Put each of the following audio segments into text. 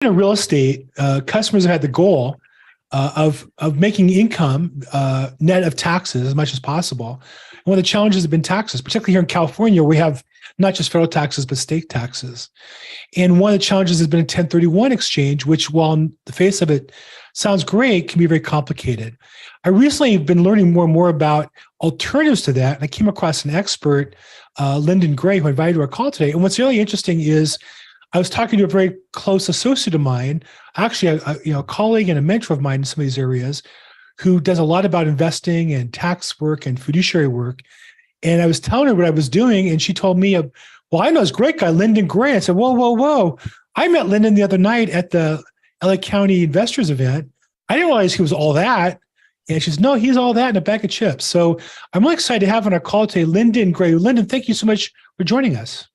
in real estate, customers have had the goal of making income net of taxes as much as possible. And one of the challenges have been taxes, particularly here in California, where we have not just federal taxes, but state taxes. And one of the challenges has been a 1031 exchange, which, while on the face of it sounds great, can be very complicated. I recently have been learning more and more about alternatives to that. And I came across an expert, Lyndon Grey, who I invited to our call today. And what's really interesting is I was talking to a very close associate of mine, actually a colleague and a mentor of mine in some of these areas, who does a lot about investing and tax work and fiduciary work. And I was telling her what I was doing, and she told me, well, I know this great guy, Lyndon Grey. I said, whoa, whoa, whoa. I met Lyndon the other night at the LA County Investors event. I didn't realize he was all that. And she says, no, he's all that in a bag of chips. So I'm really excited to have on our call today, Lyndon Grey. Lyndon, thank you so much for joining us.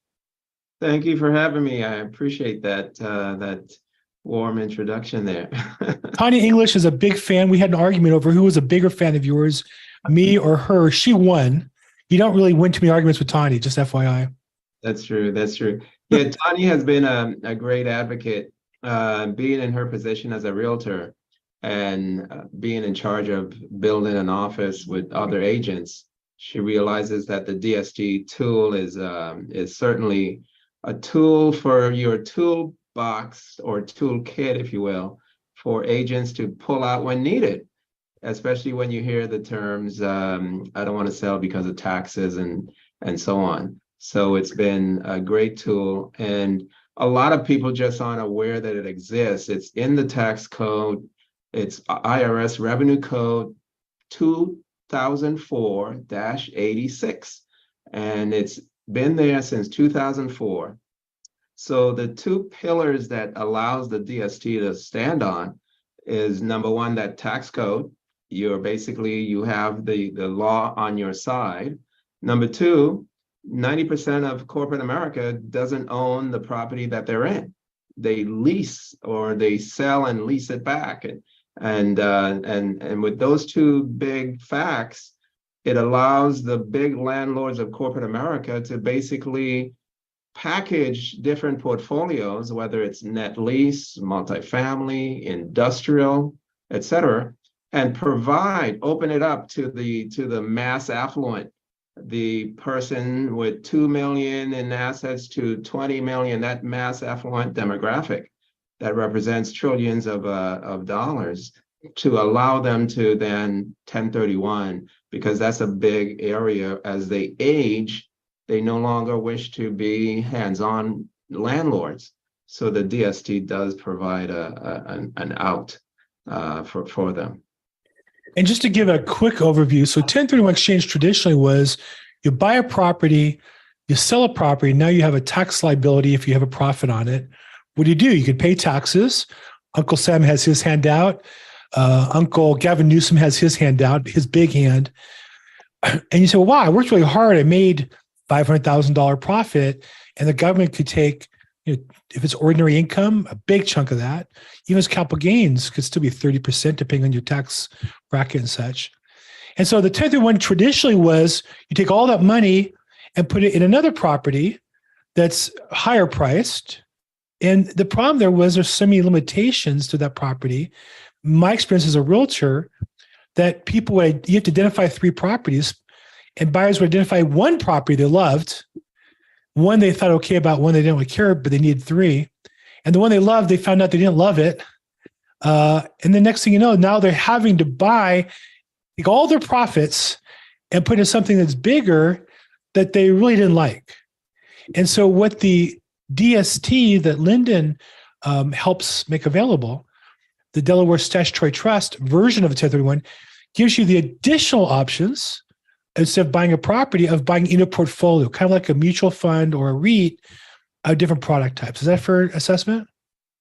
Thank you for having me. I appreciate that warm introduction there. Tanya English is a big fan. We had an argument over who was a bigger fan of yours, me or her. She won. You don't really win too many arguments with Tanya, just FYI. That's true. That's true. Yeah, Tanya has been a great advocate, being in her position as a realtor and being in charge of building an office with other agents. She realizes that the DST tool is certainly a tool for your toolbox or toolkit, if you will, for agents to pull out when needed, especially when you hear the terms, I don't want to sell because of taxes and so on. So it's been a great tool. And a lot of people just aren't aware that it exists. It's in the tax code. It's IRS Revenue Code 2004-86. And it's been there since 2004. So the two pillars that allows the DST to stand on is, number one, that tax code. You have the law on your side. Number two, 90% of corporate America doesn't own the property that they're in. They lease or they sell and lease it back. And with those two big facts, it allows the big landlords of corporate America to basically package different portfolios, whether it's net lease, multifamily, industrial, et cetera, and open it up to the mass affluent, the person with 2 million in assets to 20 million, that mass affluent demographic that represents trillions of dollars, to allow them to then 1031, because that's a big area. As they age, they no longer wish to be hands-on landlords. So the DST does provide an out for them. And just to give a quick overview, so 1031 exchange traditionally was you buy a property, you sell a property, now you have a tax liability if you have a profit on it. What do? You could pay taxes. Uncle Sam has his hand out. Uncle Gavin Newsom has his hand out, his big hand. And you say, well, wow, I worked really hard. I made $500,000 profit, and the government could take, if it's ordinary income, a big chunk of that. Even as capital gains could still be 30%, depending on your tax bracket and such. And so the 1031 traditionally was you take all that money and put it in another property that's higher priced. And the problem there was there's so many limitations to that property. My experience as a realtor, that you have to identify 3 properties, and buyers would identify one property they loved, one they thought okay about, one they didn't really care, but they needed 3. And the one they loved, they found out they didn't love it. And the next thing you know, now they're having to take all their profits and put in something that's bigger that they really didn't like. And so what the DST that Lyndon helps make available, the Delaware Statuatory Trust version of the 1031, gives you the additional options, instead of buying a property, of buying in a portfolio, kind of like a mutual fund or a REIT of different product types. Is that a fair assessment?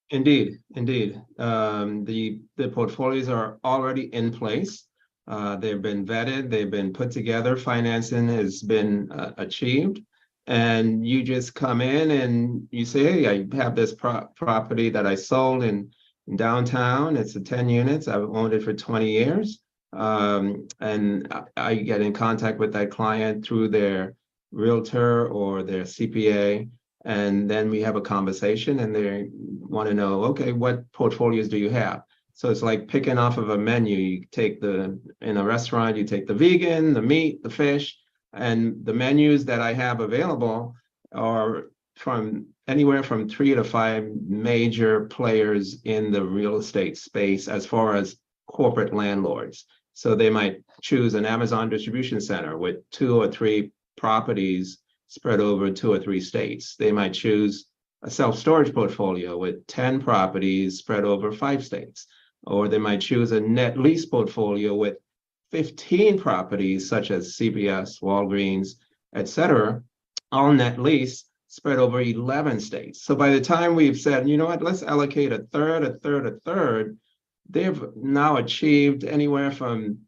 Indeed. The portfolios are already in place. They've been vetted, they've been put together, financing has been achieved. And you just come in and you say, hey, I have this property that I sold in downtown. It's a 10 units. I've owned it for 20 years. And I get in contact with that client through their realtor or their CPA, And then we have a conversation and they want to know, okay, what portfolios do you have? So it's like picking off of a menu. You take in a restaurant, you take the vegan, the meat, the fish, and the menus that I have available are from anywhere from 3 to 5 major players in the real estate space as far as corporate landlords. So they might choose an Amazon distribution center with 2 or 3 properties spread over 2 or 3 states. They might choose a self-storage portfolio with 10 properties spread over 5 states. Or they might choose a net lease portfolio with 15 properties, such as CVS, Walgreens, et cetera, all net lease spread over 11 states. So by the time we've said, you know what, let's allocate a third, they've now achieved anywhere from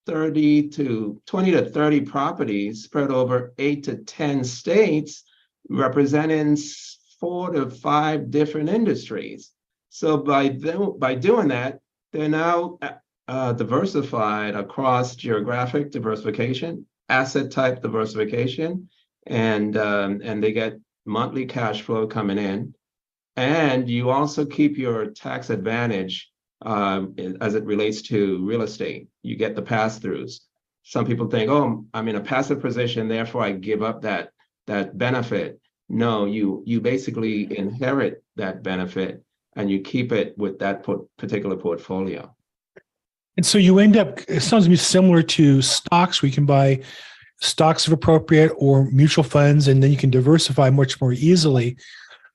20 to 30 properties spread over 8 to 10 states, representing 4 to 5 different industries. So by doing that, they're now diversified across geographic diversification, asset type diversification, and they get monthly cash flow coming in. And you also keep your tax advantage as it relates to real estate. You get the pass-throughs. Some people think, oh, I'm in a passive position, therefore I give up that benefit. No, you basically inherit that benefit and you keep it with that particular portfolio. And so you end up, it sounds to me similar to stocks, where you can buy stocks if appropriate or mutual funds, and then you can diversify much more easily.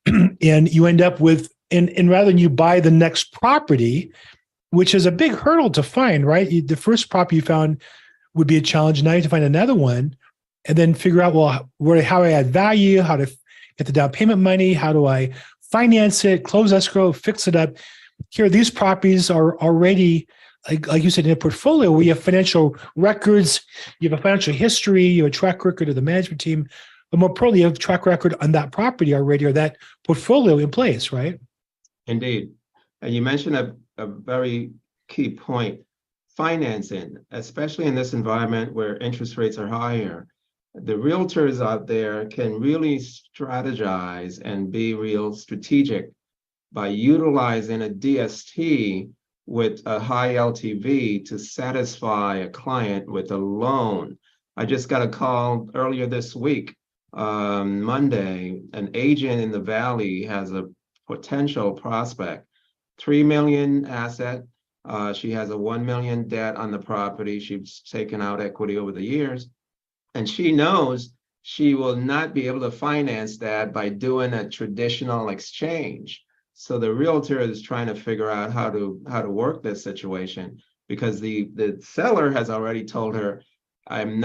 And you end up with, and rather than you buy the next property, which is a big hurdle to find, right? The first property you found would be a challenge. Now you have to find another one and then figure out, well, how I add value, how to get the down payment money, how do I finance it, close escrow, fix it up. Here, these properties are already, like you said, in a portfolio where you have financial records, you have a financial history, you have a track record of the management team, but more importantly, you have a track record on that property already or that portfolio in place, right? Indeed. And you mentioned a very key point, financing, especially in this environment where interest rates are higher. The realtors out there can really strategize and be real strategic by utilizing a DST with a high LTV to satisfy a client with a loan. I just got a call earlier this week, Monday. An agent in the Valley has a potential prospect, 3 million asset. She has a 1 million debt on the property. She's taken out equity over the years. And she knows she will not be able to finance that by doing a traditional exchange. So the realtor is trying to figure out how to work this situation, because the seller has already told her, I'm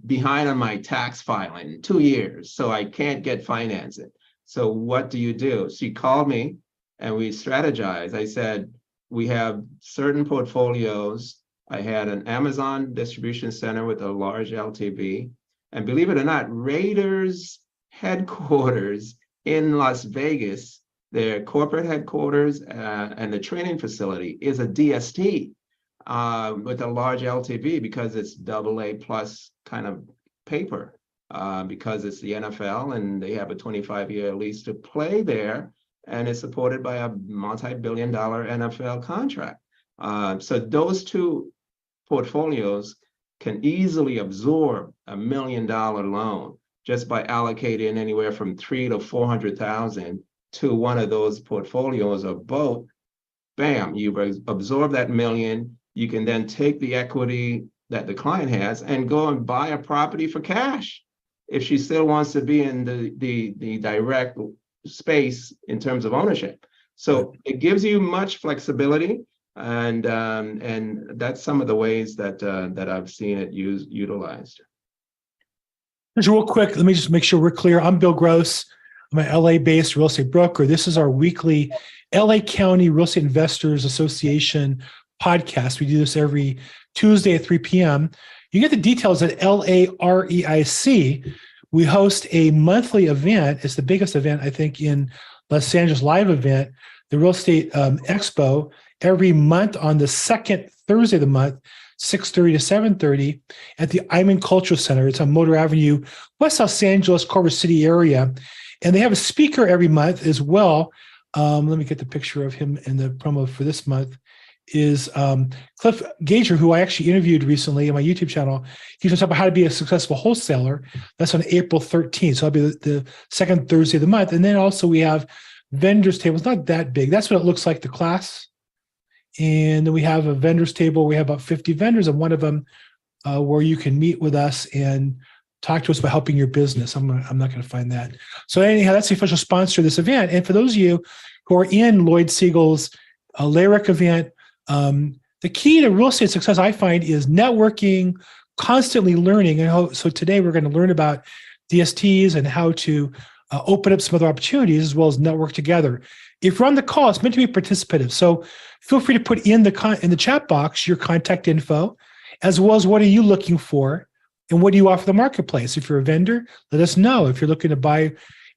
behind on my tax filing 2 years, so I can't get financing. So what do you do? She called me and we strategized. I said, we have certain portfolios. I had an Amazon distribution center with a large LTV. And believe it or not, Raiders headquarters in Las Vegas, their corporate headquarters and the training facility is a DST with a large LTV because it's AA plus kind of paper, because it's the NFL and they have a 25-year lease to play there, and it's supported by a multi-billion-dollar NFL contract. So those two portfolios can easily absorb $1 million loan just by allocating anywhere from $300,000 to $400,000 to one of those portfolios or both. Bam, you've absorbed that million. You can then take the equity that the client has and go and buy a property for cash if she still wants to be in the direct space in terms of ownership. So it gives you much flexibility, and that's some of the ways that I've seen it utilized. Just real quick, let me just make sure we're clear. I'm Bill Gross. I'm an LA-based real estate broker. This is our weekly LA County Real Estate Investors Association podcast. We do this every Tuesday at 3 p.m. You get the details at LAREIC. We host a monthly event. It's the biggest event, I think, in Los Angeles, live event, the Real Estate Expo, every month on the second Thursday of the month. 6:30 to 7:30 at the Iman Cultural Center. It's on Motor Avenue, West Los Angeles, Culver City area. And they have a speaker every month as well. Let me get the picture of him in the promo for this month. Is Cliff Gager, who I actually interviewed recently on my YouTube channel. He's going to talk about how to be a successful wholesaler. That's on April 13th. So that'll be the second Thursday of the month. And then also we have vendors table. It's not that big. That's what it looks like, the class. And then we have a vendors table. We have about 50 vendors, and one of them where you can meet with us and talk to us about helping your business. I'm not going to find that. So anyhow, that's the official sponsor of this event. And for those of you who are in Lloyd Siegel's LARIC event, the key to real estate success, I find, is networking, constantly learning. And so today we're going to learn about DSTs and how to open up some other opportunities as well as network together. If you're on the call, it's meant to be participative. So feel free to put in the chat box your contact info, as well as what are you looking for and what do you offer the marketplace. If you're a vendor, let us know. If you're looking to buy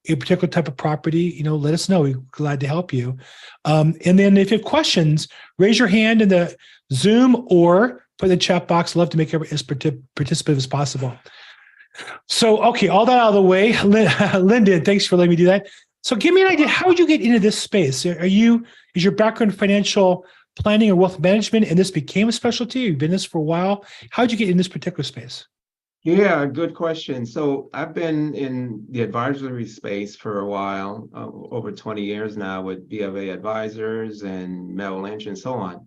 a particular type of property, let us know. We're glad to help you. And then if you have questions, raise your hand in the Zoom or put in the chat box. Love to make it as participative as possible. So, okay, all that out of the way. Lyndon, thanks for letting me do that. So give me an idea. How did you get into this space? Is your background financial planning or wealth management and this became a specialty? You've been in this for a while. How did you get in this particular space? Yeah, good question. So I've been in the advisory space for a while, over 20 years now with B of A advisors and Merrill Lynch and so on.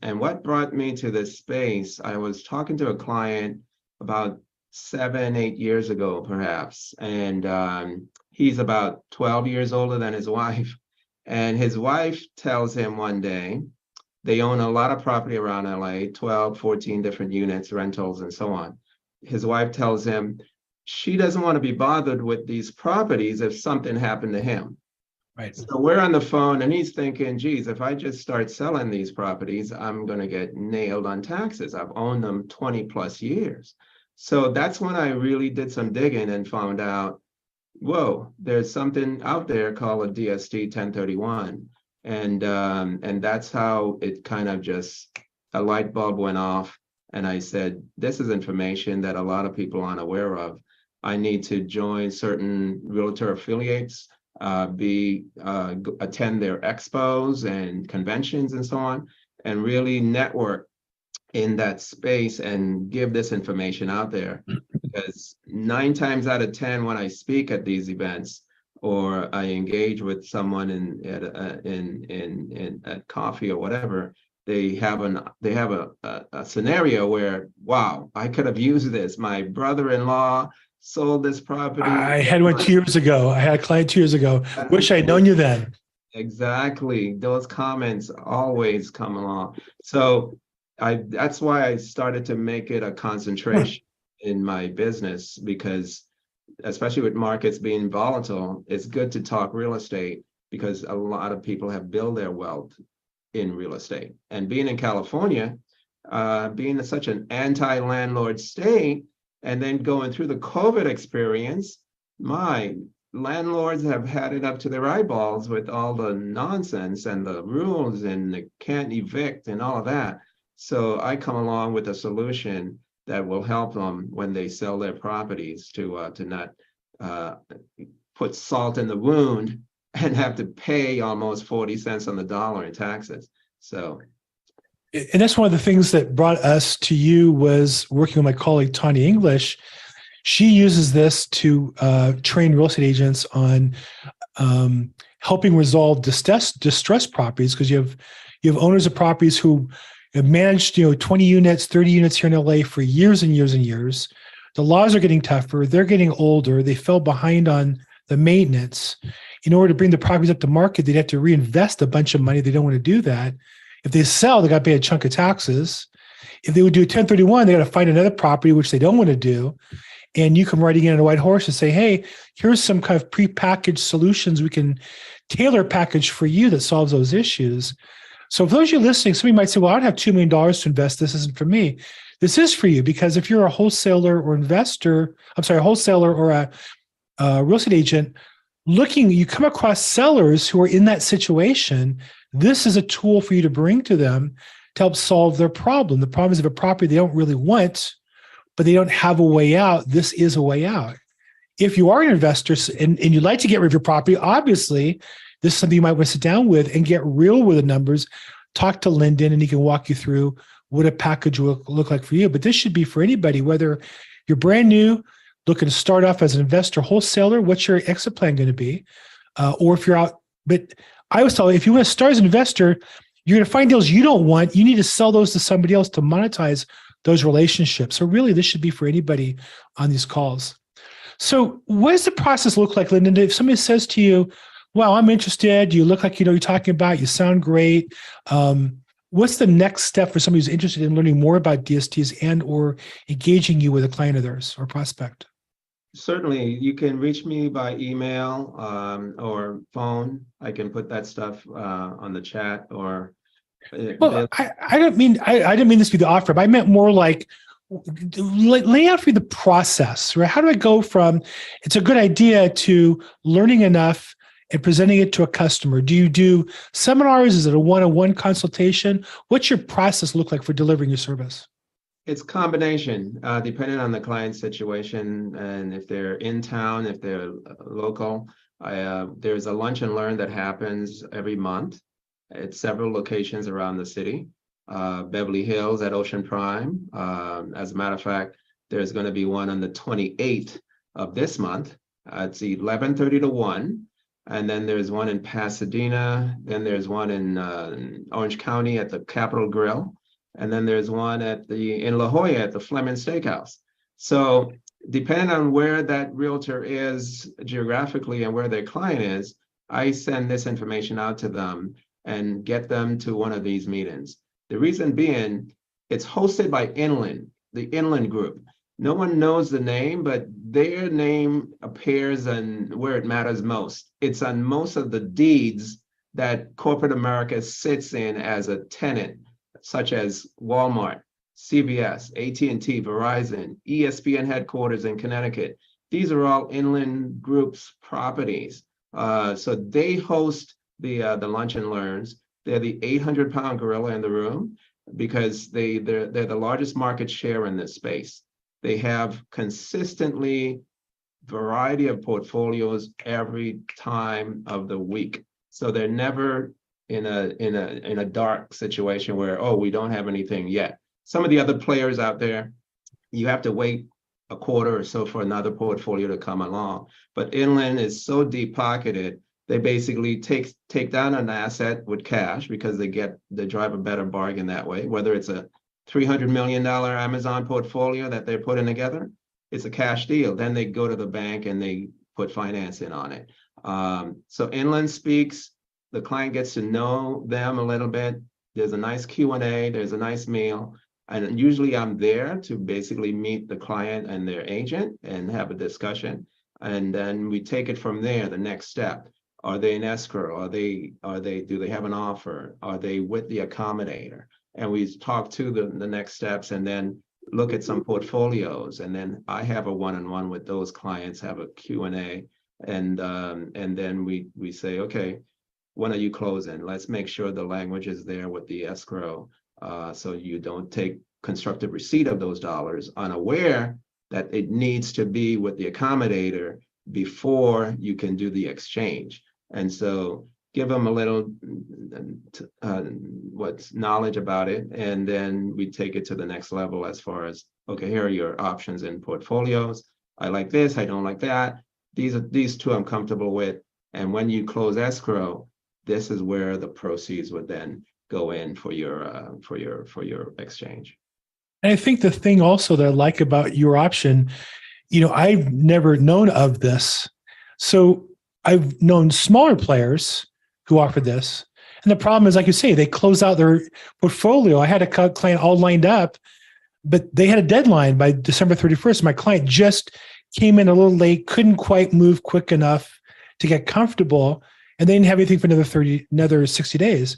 And what brought me to this space, I was talking to a client about 7-8 years ago, perhaps. And he's about 12 years older than his wife. And his wife tells him one day, they own a lot of property around LA, 12, 14 different units, rentals, and so on. His wife tells him she doesn't want to be bothered with these properties if something happened to him. Right. So we're on the phone and he's thinking, geez, if I just start selling these properties, I'm going to get nailed on taxes. I've owned them 20 plus years. So that's when I really did some digging and found out, whoa, there's something out there called a DST 1031. And that's how it kind of just, a light bulb went off. And I said, this is information that a lot of people aren't aware of. I need to join certain realtor affiliates, attend their expos and conventions and so on, and really network in that space and give this information out there. Because 9 times out of 10, when I speak at these events or I engage with someone at coffee or whatever, they have a scenario where, wow, I could have used this. My brother-in-law sold this property. I had one 2 years ago. I had a client 2 years ago. Wish I'd known you then. Exactly. Those comments always come along. So that's why I started to make it a concentration in my business, because especially with markets being volatile, it's good to talk real estate because a lot of people have built their wealth in real estate. And being in California, being such an anti-landlord state, and then going through the COVID experience, my landlords have had it up to their eyeballs with all the nonsense and the rules and they can't evict and all of that. So I come along with a solution that will help them when they sell their properties to not put salt in the wound and have to pay almost 40 cents on the dollar in taxes. So, and that's one of the things that brought us to you was working with my colleague, Tanya English. She uses this to train real estate agents on helping resolve distressed properties, because you have owners of properties who have managed 20 units, 30 units here in LA for years and years and years. The laws are getting tougher. They're getting older. They fell behind on the maintenance. In order to bring the properties up to market, they'd have to reinvest a bunch of money. They don't want to do that. If they sell, they got to pay a chunk of taxes. If they would do a 1031, they got to find another property, which they don't want to do. And you come riding in on a white horse and say, hey, here's some kind of prepackaged solutions. We can tailor a package for you that solves those issues. So for those of you listening, somebody might say, well, I don't have $2 million to invest. This isn't for me. This is for you, because if you're a wholesaler or a wholesaler or a real estate agent, you come across sellers who are in that situation, this is a tool for you to bring to them to help solve their problem. The problem is if a property they don't really want, but they don't have a way out, this is a way out. If you are an investor and you'd like to get rid of your property, obviously, this is something you might want to sit down with and get real with the numbers. Talk to Lyndon and he can walk you through what a package will look like for you. But this should be for anybody, whether you're brand new, looking to start off as an investor wholesaler, what's your exit plan going to be? Or if you're out, but I always tell you, if you want to start as an investor, you're going to find deals you don't want. You need to sell those to somebody else to monetize those relationships. So really, this should be for anybody on these calls. So what does the process look like, Lyndon? If somebody says to you, well, I'm interested, you look like you know what you're talking about, you sound great. What's the next step for somebody who's interested in learning more about DSTs and or engaging you with a client of theirs or prospect? Certainly, you can reach me by email or phone. I can put that stuff on the chat or. Well, I didn't mean this to be the offer, but I meant more like lay out for me the process, right? How do I go from it's a good idea to learning enough and presenting it to a customer? Do you do seminars? Is it a one-on-one consultation? What's your process look like for delivering your service? It's combination, depending on the client situation and if they're in town, if they're local. There's a lunch and learn that happens every month at several locations around the city. Beverly Hills at Ocean Prime. As a matter of fact, there's going to be one on the 28th of this month. It's 11:30 to 1. And then there's one in Pasadena. Then there's one in Orange County at the Capitol Grill. And then there's one in La Jolla at the Fleming Steakhouse. So depending on where that realtor is geographically and where their client is, I send this information out to them and get them to one of these meetings. The reason being, it's hosted by Inland, the Inland Group. No one knows the name, but their name appears on where it matters most. It's on most of the deeds that corporate America sits in as a tenant, such as Walmart, CVS, AT&T, Verizon, ESPN headquarters in Connecticut. These are all Inland Group's properties. So they host the lunch and learns. They're the 800-pound gorilla in the room because they're the largest market share in this space. They have consistently variety of portfolios every time of the week. So they're never in a dark situation where, oh, we don't have anything yet. Some of the other players out there, you have to wait a quarter or so for another portfolio to come along. But Inland is so deep pocketed, they basically take down an asset with cash because they drive a better bargain that way, whether it's a $300 million Amazon portfolio that they're putting together, it's a cash deal. Then they go to the bank and they put financing on it. So Inland speaks, the client gets to know them a little bit. There's a nice Q&A, there's a nice meal. And usually I'm there to basically meet the client and their agent and have a discussion. And then we take it from there, the next step. Are they in escrow? Do they have an offer? Are they with the accommodator? And we talk to the next steps and then look at some portfolios. And then I have a one-on-one with those clients, have a Q&A. And then we say, okay, when are you closing? Let's make sure the language is there with the escrow. So you don't take constructive receipt of those dollars unaware that it needs to be with the accommodator before you can do the exchange. And so give them a little knowledge about it, and then we take it to the next level as far as, okay, here are your options in portfolios. I like this, I don't like that. These two I'm comfortable with. And when you close escrow, this is where the proceeds would then go in for your exchange. And I think the thing also that I like about your option, I've never known of this. So I've known smaller players who offer this. And the problem is, like you say, they close out their portfolio. I had a client all lined up, but they had a deadline by December 31st. My client just came in a little late, couldn't quite move quick enough to get comfortable, and they didn't have anything for another 60 days.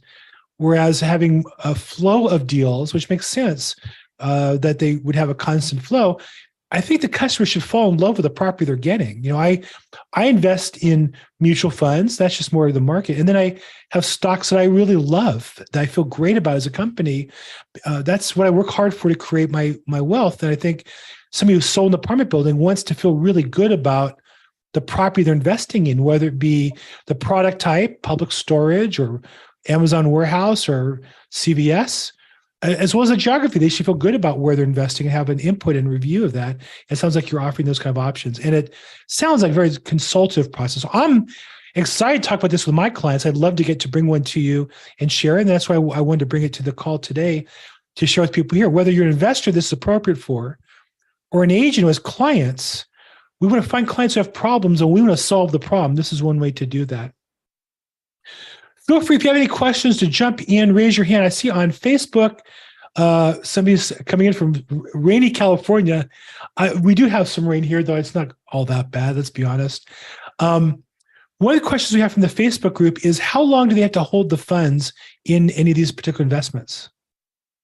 Whereas having a flow of deals, which makes sense, that they would have a constant flow, I think the customer should fall in love with the property they're getting. I invest in mutual funds. That's just more of the market. And then I have stocks that I really love, that I feel great about as a company. That's what I work hard for, to create my wealth. And I think somebody who's sold an apartment building wants to feel really good about the property they're investing in, whether it be the product type, public storage, or Amazon warehouse, or CVS, as well as the geography. They should feel good about where they're investing and have an input and review of that. It sounds like you're offering those kind of options. And it sounds like a very consultative process. So I'm excited to talk about this with my clients. I'd love to get to bring one to you and share it. And that's why I wanted to bring it to the call today, to share with people here, whether you're an investor this is appropriate for, or an agent who has clients. We want to find clients who have problems and we want to solve the problem. This is one way to do that. Feel free, if you have any questions, to jump in, raise your hand. I see on Facebook, somebody's coming in from rainy California. We do have some rain here, though it's not all that bad, let's be honest. One of the questions we have from the Facebook group is, how long do they have to hold the funds in any of these particular investments?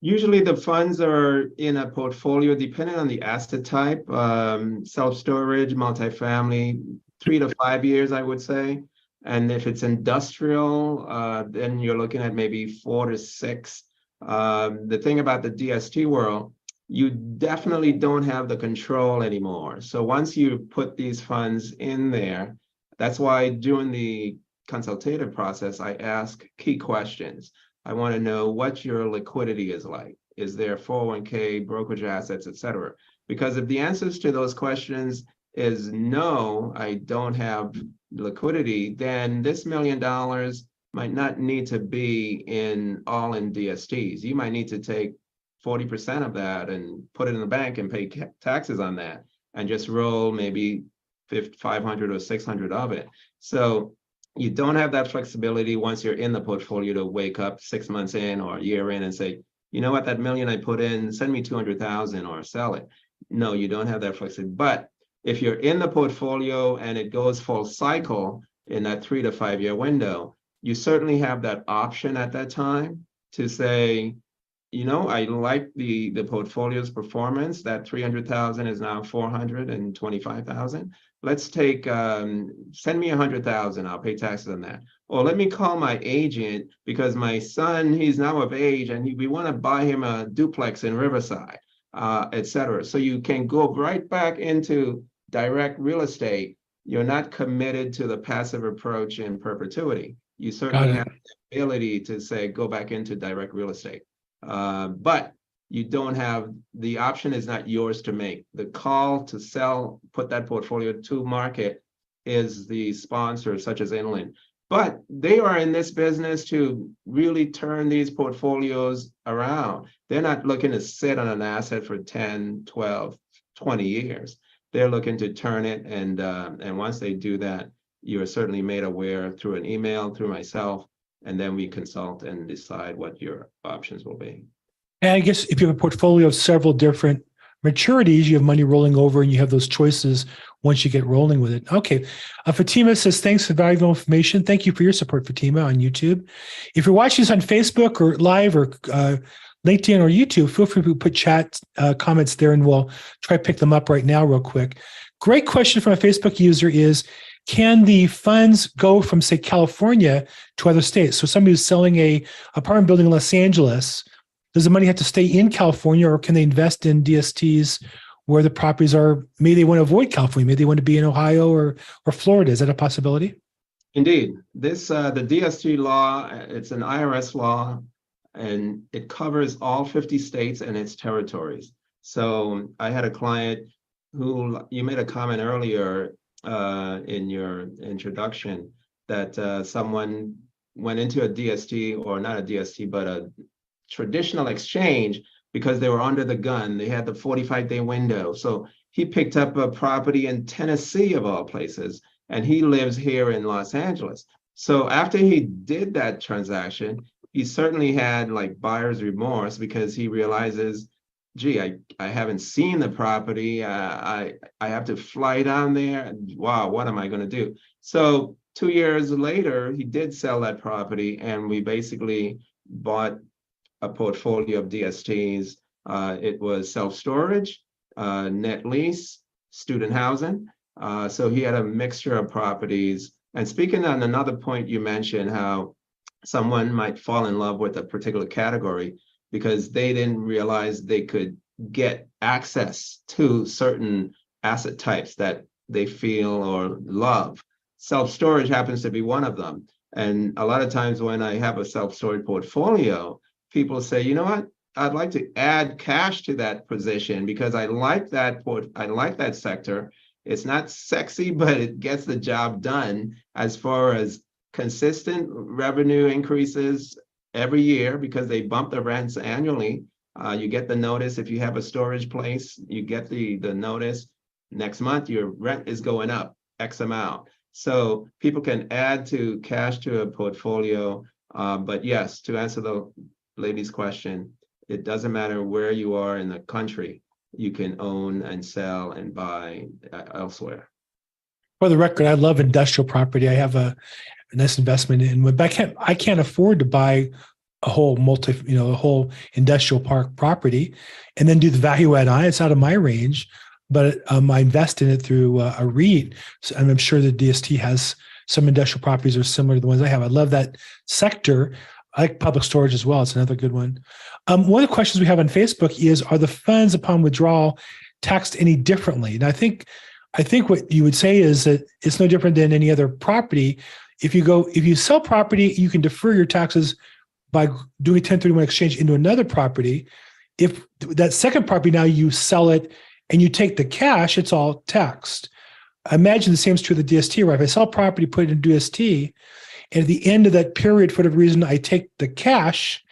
Usually the funds are in a portfolio, depending on the asset type, self-storage, multifamily, 3 to 5 years, I would say. And if it's industrial, then you're looking at maybe 4 to 6. The thing about the DST world, you definitely don't have the control anymore. So once you put these funds in there, that's why during the consultative process, I ask key questions. I want to know what your liquidity is like. Is there 401k, brokerage assets, et cetera? Because if the answers to those questions is no, I don't have liquidity, then this $1 million might not need to be all in DSTs. You might need to take 40% of that and put it in the bank and pay taxes on that, and just roll maybe 500 or 600 of it. So you don't have that flexibility once you're in the portfolio to wake up 6 months in or a year in and say, you know what, that $1 million I put in, send me 200,000 or sell it. No, you don't have that flexibility. But if you're in the portfolio and it goes full cycle in that 3 to 5 year window, you certainly have that option at that time to say, I like the portfolio's performance. That 300,000 is now 425,000. Let's take, send me 100,000. I'll pay taxes on that. Or let me call my agent because my son, he's now of age and we want to buy him a duplex in Riverside, et cetera. So you can go right back into direct real estate. You're not committed to the passive approach in perpetuity. You certainly have the ability to say, go back into direct real estate. But you don't have, the option is not yours to make. The call to sell, put that portfolio to market is the sponsor, such as Inland. But they are in this business to really turn these portfolios around. They're not looking to sit on an asset for 10, 12, 20 years. They're looking to turn it. And once they do that, you're certainly made aware through an email, through myself, and then we consult and decide what your options will be. And I guess if you have a portfolio of several different maturities, you have money rolling over and you have those choices once you get rolling with it. Okay. Fatima says, thanks for valuable information. Thank you for your support, Fatima, on YouTube. If you're watching this on Facebook or live or LinkedIn or YouTube, feel free to put chat comments there and we'll try to pick them up right now real quick. Great question from a Facebook user is, can the funds go from, say, California to other states? So somebody who's selling a apartment building in Los Angeles, does the money have to stay in California, or can they invest in DSTs where the properties are, maybe they want to avoid California, maybe they want to be in Ohio or Florida? Is that a possibility? Indeed. This, the DST law, it's an IRS law, and it covers all 50 states and its territories. So I had a client who, you made a comment earlier in your introduction that someone went into a DST, or not a DST, but a traditional exchange, because they were under the gun. They had the 45-day window. So he picked up a property in Tennessee, of all places, and he lives here in Los Angeles. So after he did that transaction, he certainly had like buyer's remorse, because he realizes, gee, I haven't seen the property. I have to fly down there. Wow, what am I going to do? So 2 years later, he did sell that property, and we basically bought a portfolio of DSTs. It was self-storage, net lease, student housing. So he had a mixture of properties. And speaking on another point you mentioned, how someone might fall in love with a particular category because they didn't realize they could get access to certain asset types that they feel or love. Self-storage happens to be one of them. And a lot of times when I have a self-storage portfolio, people say, you know what? I'd like to add cash to that position because I like that sector. It's not sexy, but it gets the job done as far as consistent revenue increases every year because they bump the rents annually. You get the notice if you have a storage place, you get the notice next month, your rent is going up X amount. So people can add to cash to a portfolio. But yes, to answer the lady's question, it doesn't matter where you are in the country, you can own and sell and buy elsewhere. For the record, I love industrial property. I have a nice investment in, but I can't afford to buy a whole a whole industrial park property and then do the value add on. It's out of my range, but I invest in it through a REIT. So, and I'm sure the DST has some industrial properties are similar to the ones I have. I love that sector. I like public storage as well. It's another good one. One of the questions we have on Facebook is, are the funds upon withdrawal taxed any differently? And I think what you would say is that it's no different than any other property. If you sell property, you can defer your taxes by doing a 1031 exchange into another property. If that second property, now you sell it and you take the cash, it's all taxed. I imagine the same is true of the DST, right? If I sell property, put it in DST, and at the end of that period, for whatever reason, I take the cash,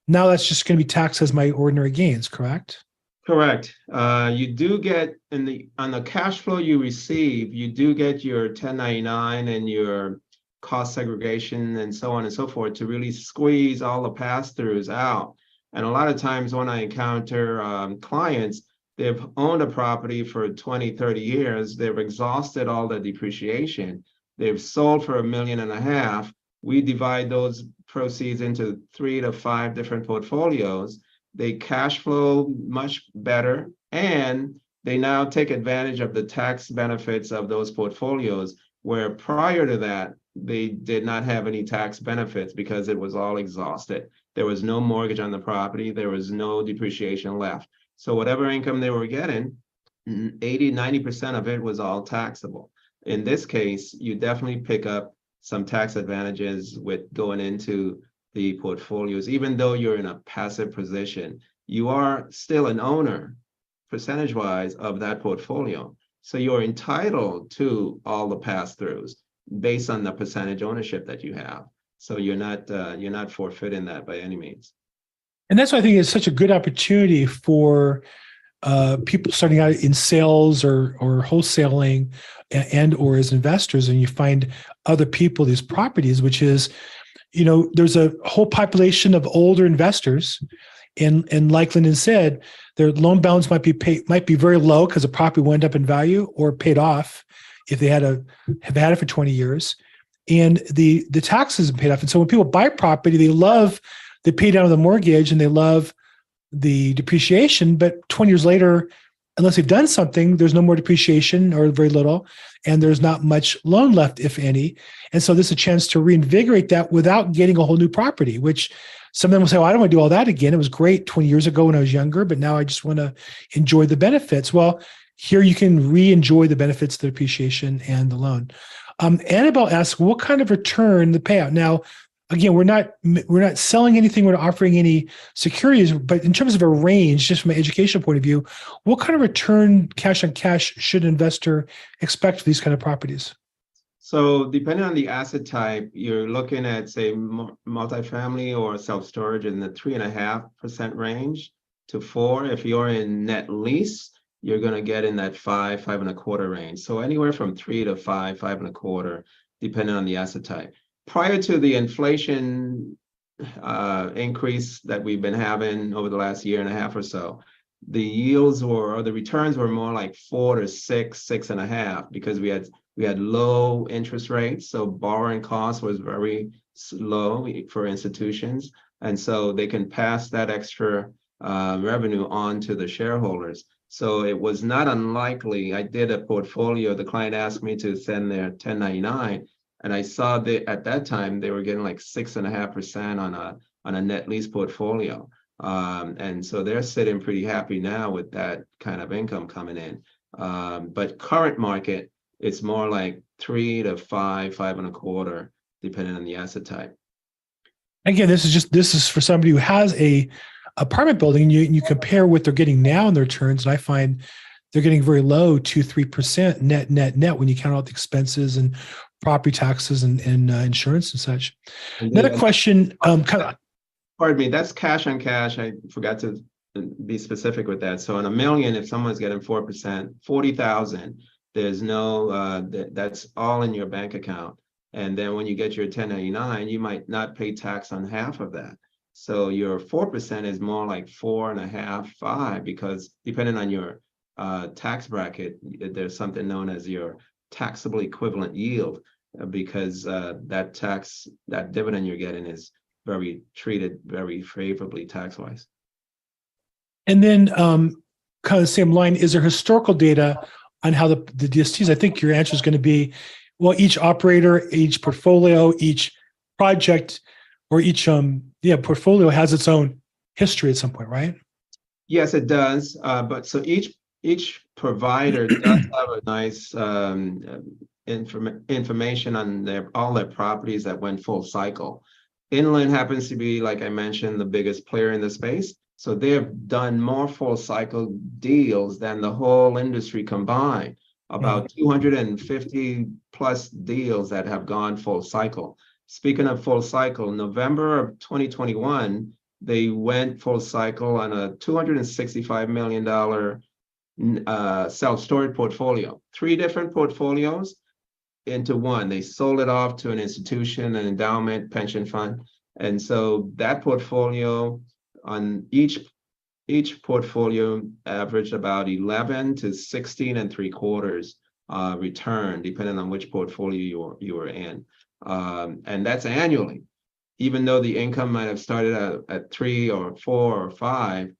now that's just going to be taxed as my ordinary gains, correct? Correct. You do get on the cash flow you receive, you do get your 1099 and your cost segregation and so on and so forth to really squeeze all the pass-throughs out. And a lot of times when I encounter clients, they've owned a property for 20, 30 years, they've exhausted all the depreciation, they've sold for $1.5 million. We divide those proceeds into 3 to 5 different portfolios. They cash flow much better, and they now take advantage of the tax benefits of those portfolios, where prior to that, they did not have any tax benefits because it was all exhausted. There was no mortgage on the property. There was no depreciation left. So whatever income they were getting, 80, 90% of it was all taxable. In this case, you definitely pick up some tax advantages with going into the portfolios. Even though you're in a passive position, you are still an owner, percentage-wise, of that portfolio. So you're entitled to all the pass-throughs based on the percentage ownership that you have. So you're not forfeiting that by any means. And that's why I think it's such a good opportunity for people starting out in sales or wholesaling and or as investors, and you find other people, these properties, which is, there's a whole population of older investors. And like Lyndon said, their loan balance might be very low because the property went up in value or paid off if they have had it for 20 years. And the taxes are paid off. And so when people buy property, they pay down the mortgage and they love the depreciation, but 20 years later, unless they've done something, there's no more depreciation or very little, and there's not much loan left, if any. And so this is a chance to reinvigorate that without getting a whole new property, which some of them will say, well, I don't want to do all that again. It was great 20 years ago when I was younger, but now I just want to enjoy the benefits. Well, here you can re-enjoy the benefits, the depreciation, and the loan. Annabelle asks, what kind of return the payout? Now, again, we're not selling anything, we're not offering any securities, but in terms of a range, just from an educational point of view, what kind of return cash on cash should an investor expect for these kind of properties? So depending on the asset type, you're looking at, say, multifamily or self-storage in the 3.5% range to 4. If you're in net lease, you're going to get in that 5.25 range. So anywhere from 3 to 5.25, depending on the asset type. Prior to the inflation increase that we've been having over the last year and a half or so, the yields or the returns were more like 4 to 6, 6.5, because we had low interest rates, so borrowing costs was very low for institutions, and so they can pass that extra revenue on to the shareholders. So it was not unlikely. I did a portfolio. The client asked me to send their 1099, and I saw that at that time they were getting like 6.5% on a net lease portfolio. And so they're sitting pretty happy now with that kind of income coming in. But current market, it's more like 3 to 5, 5.25, depending on the asset type. Again, this is for somebody who has a apartment building, and you compare what they're getting now in their returns, and I find they're getting very low, 2-3% net when you count out the expenses and property taxes and insurance and such. Another question, pardon me, that's cash on cash. I forgot to be specific with that. So on $1 million, if someone's getting 4%, 40,000, there's no, that's all in your bank account. And then when you get your 1099, you might not pay tax on half of that. So your 4% is more like 4.5, 5, because depending on your tax bracket, there's something known as your taxable equivalent yield, because that dividend you're getting is treated very favorably tax-wise. And then kind of the same line, is there historical data on how the DSTs? I think your answer is going to be, well, each operator, each portfolio, each project, or each portfolio has its own history at some point, right? Yes, it does. But so each provider does have a nice information on all their properties that went full cycle. Inland happens to be, like I mentioned, the biggest player in the space. So they've done more full cycle deals than the whole industry combined. About 250 plus deals that have gone full cycle. Speaking of full cycle, November of 2021, they went full cycle on a $265 million self-storage portfolio. 3 different portfolios into one. They sold it off to an institution, an endowment, pension fund. And so that portfolio, on each portfolio, averaged about 11 to 16.75 return, depending on which portfolio you were in. And that's annually. Even though the income might have started at 3 or 4 or 5,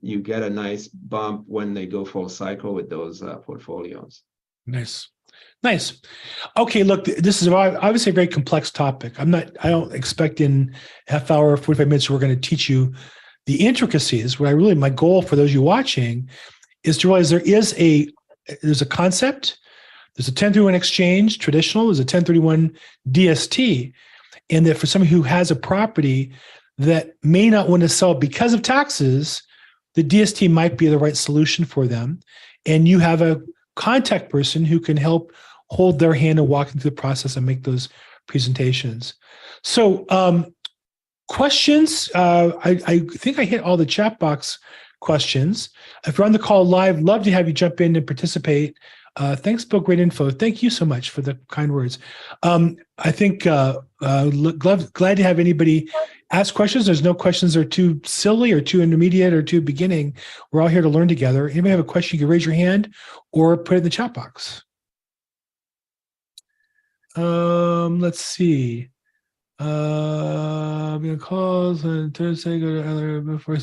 you get a nice bump when they go full cycle with those portfolios. Nice. Okay, look, this is obviously a very complex topic. I don't expect in half hour, 45 minutes, we're going to teach you the intricacies. My goal for those of you watching is to realize there's a concept, there's a 1031 exchange, traditional, there's a 1031 DST, and that for somebody who has a property that may not want to sell because of taxes, the DST might be the right solution for them. And you have a contact person who can help hold their hand and walk them through the process and make those presentations. So questions, I think I hit all the chat box questions. If you're on the call live, love to have you jump in and participate. Thanks, Bill. Great info. Thank you so much for the kind words. I think glad to have anybody ask questions. There's no questions that are too silly or too intermediate or too beginning. We're all here to learn together. Anybody have a question, you can raise your hand or put it in the chat box. Let's see. I'm gonna call on Thursday. Go to other before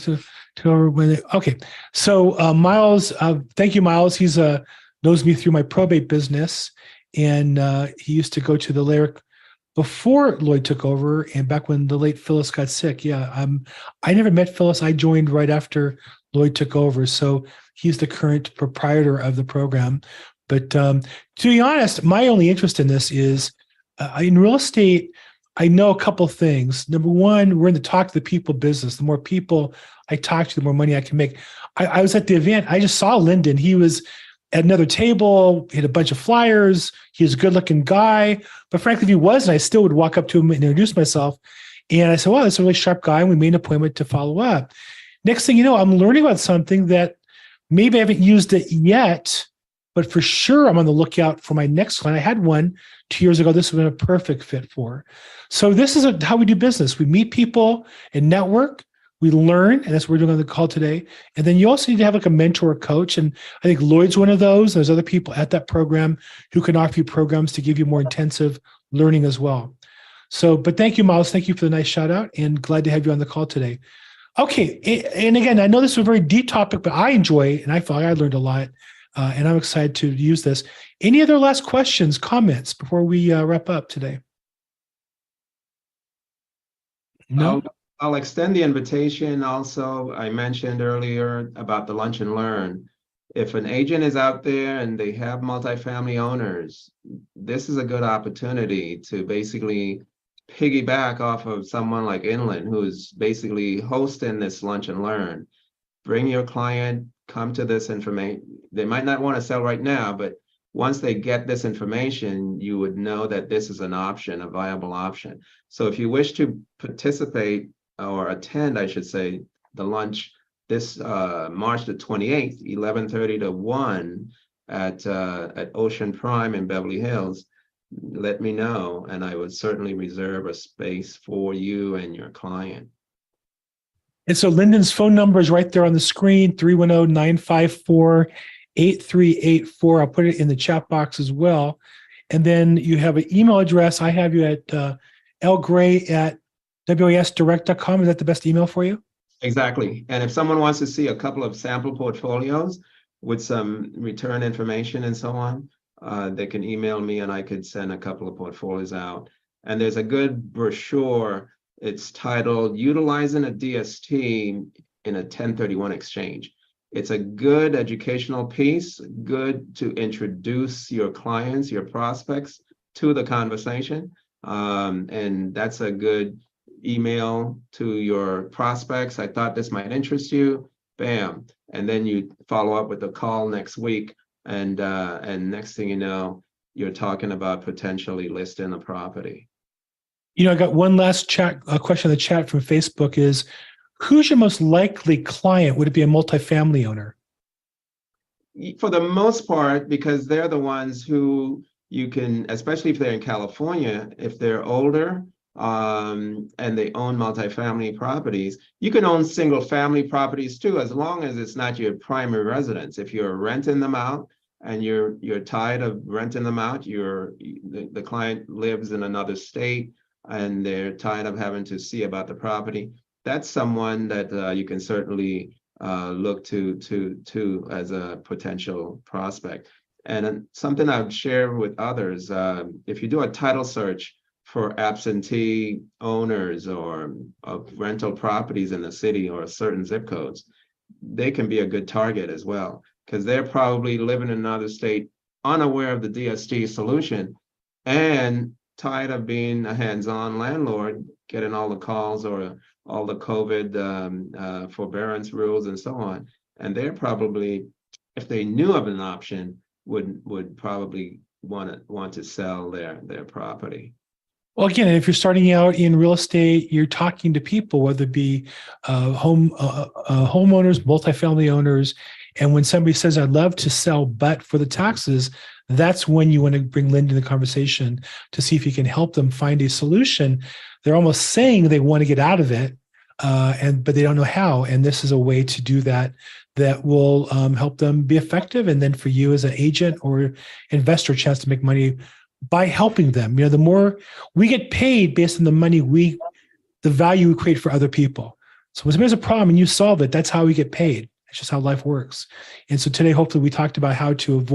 okay. So Miles, thank you, Miles. He's knows me through my probate business, and he used to go to the LAProbate before Lloyd took over, and back when the late Phyllis got sick. Yeah, I never met Phyllis. I joined right after Lloyd took over, so he's the current proprietor of the program. But to be honest, my only interest in this is in real estate. I know a couple things. Number one, we're in the talk to the people business. The more people I talk to, the more money I can make. I was at the event. I just saw Lyndon. He was at another table, he had a bunch of flyers. He was a good looking guy, but frankly, if he wasn't, I still would walk up to him and introduce myself. And I said, wow, that's a really sharp guy. And we made an appointment to follow up. Next thing you know, I'm learning about something that maybe I haven't used it yet, but for sure I'm on the lookout for my next client. I had one 2 years ago. This would have been a perfect fit for. So this is how we do business. We meet people and network. We learn, and that's what we're doing on the call today. And then you also need to have like a mentor or coach. And I think Lloyd's one of those. There's other people at that program who can offer you programs to give you more intensive learning as well. So, but thank you, Miles. Thank you for the nice shout out, and glad to have you on the call today. Okay. And again, I know this is a very deep topic, but I enjoy it and I feel like I learned a lot. And I'm excited to use this. Any other last questions, comments before we wrap up today? No? I'll extend the invitation also. I mentioned earlier about the lunch and learn. If an agent is out there and they have multifamily owners, this is a good opportunity to basically piggyback off of someone like Inland, who's basically hosting this lunch and learn. Bring your client, come to this information. They might not want to sell right now, but once they get this information, you would know that this is an option, a viable option. So if you wish to participate or attend, I should say, the lunch this March the 28th, 11:30 to 1 at Ocean Prime in Beverly Hills, let me know, and I would certainly reserve a space for you and your client. And so Lyndon's phone number is right there on the screen, 310-954-8384. I'll put it in the chat box as well. And then you have an email address. I have you at lgrey@wasdirect.com. Is that the best email for you? Exactly. And if someone wants to see a couple of sample portfolios with some return information and so on, they can email me and I could send a couple of portfolios out. And there's a good brochure. It's titled Utilizing a DST in a 1031 Exchange. It's a good educational piece, good to introduce your clients, your prospects to the conversation. And that's a good email to your prospects. I thought this might interest you. Bam. And then you follow up with a call next week. And next thing you know, you're talking about potentially listing a property. You know, I got one last question in the chat from Facebook is, who's your most likely client? Would it be a multifamily owner? For the most part, because they're the ones who you can, especially if they're in California, if they're older, and they own multifamily properties. You can own single family properties too, as long as it's not your primary residence. If you're renting them out and you're tired of renting them out, the client lives in another state and they're tired of having to see about the property, that's someone that you can certainly look to as a potential prospect. And something I would share with others, if you do a title search for absentee owners or of rental properties in the city or certain zip codes, they can be a good target as well, because they're probably living in another state, unaware of the DST solution, and tired of being a hands-on landlord, getting all the calls or all the COVID forbearance rules and so on. And they're probably, if they knew of an option, would probably want to sell their property. Well, again, if you're starting out in real estate, you're talking to people, whether it be homeowners, multifamily owners. And when somebody says, I'd love to sell, but for the taxes, that's when you want to bring Lyndon in the conversation to see if you can help them find a solution. They're almost saying they want to get out of it, but they don't know how. And this is a way to do that will help them be effective. And then for you as an agent or investor, a chance to make money by helping them. You know, the more we get paid based on the money the value we create for other people. So when somebody has a problem and you solve it, that's how we get paid. It's just how life works. And so today, hopefully we talked about how to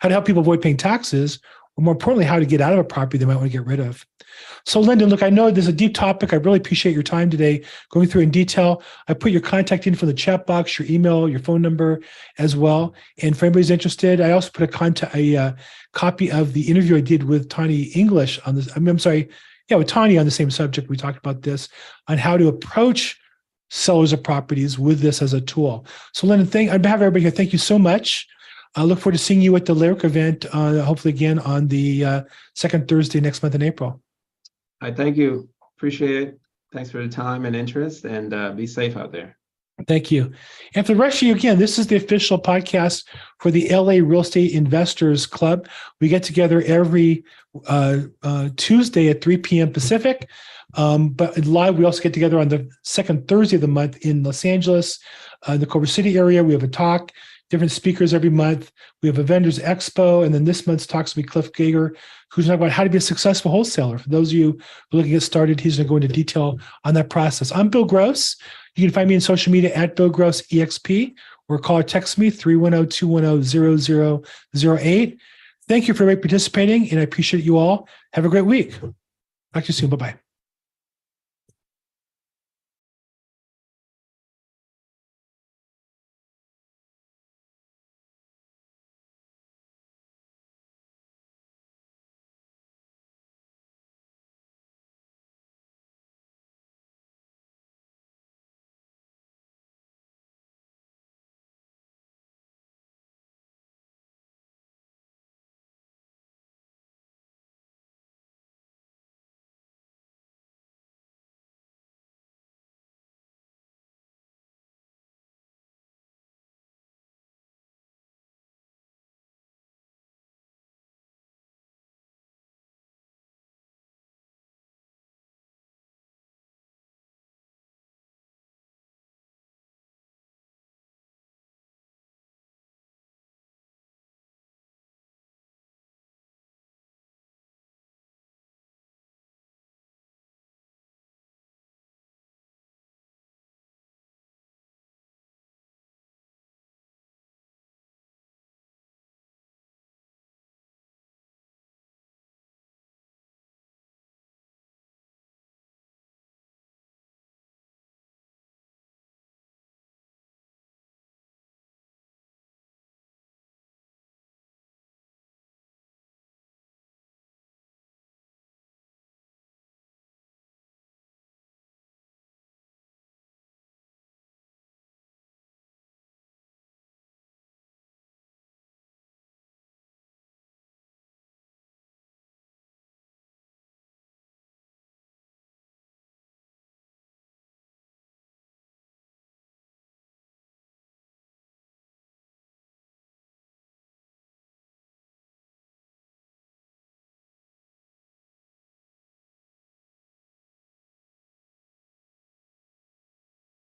help people avoid paying taxes, or more importantly, how to get out of a property they might want to get rid of. So Lyndon, look, I know this is a deep topic. I really appreciate your time today going through in detail. I put your contact info in the chat box, your email, your phone number as well. And for anybody who's interested, I also put a copy of the interview I did with Tani English on this. With Tani on the same subject. We talked about this on how to approach sellers of properties with this as a tool. So Lyndon, on behalf of everybody here, thank you so much. I look forward to seeing you at the Lyric event, hopefully again on the second Thursday next month in April. I thank you. Appreciate it. Thanks for the time and interest, and be safe out there. Thank you. And for the rest of you, again, this is the official podcast for the LA Real Estate Investors Club. We get together every Tuesday at 3 p.m. Pacific. But live, we also get together on the second Thursday of the month in Los Angeles, the Culver City area. We have a talk, different speakers every month. We have a vendors expo, and then this month's talks will be Cliff Gager who's talking about how to be a successful wholesaler. For those of you who are looking to get started, he's going to go into detail on that process. I'm Bill Gross. You can find me on social media at Bill Gross EXP, or call or text me 310-210-0008. Thank you for participating, and I appreciate you all. Have a great week. Talk to you soon. Bye-bye.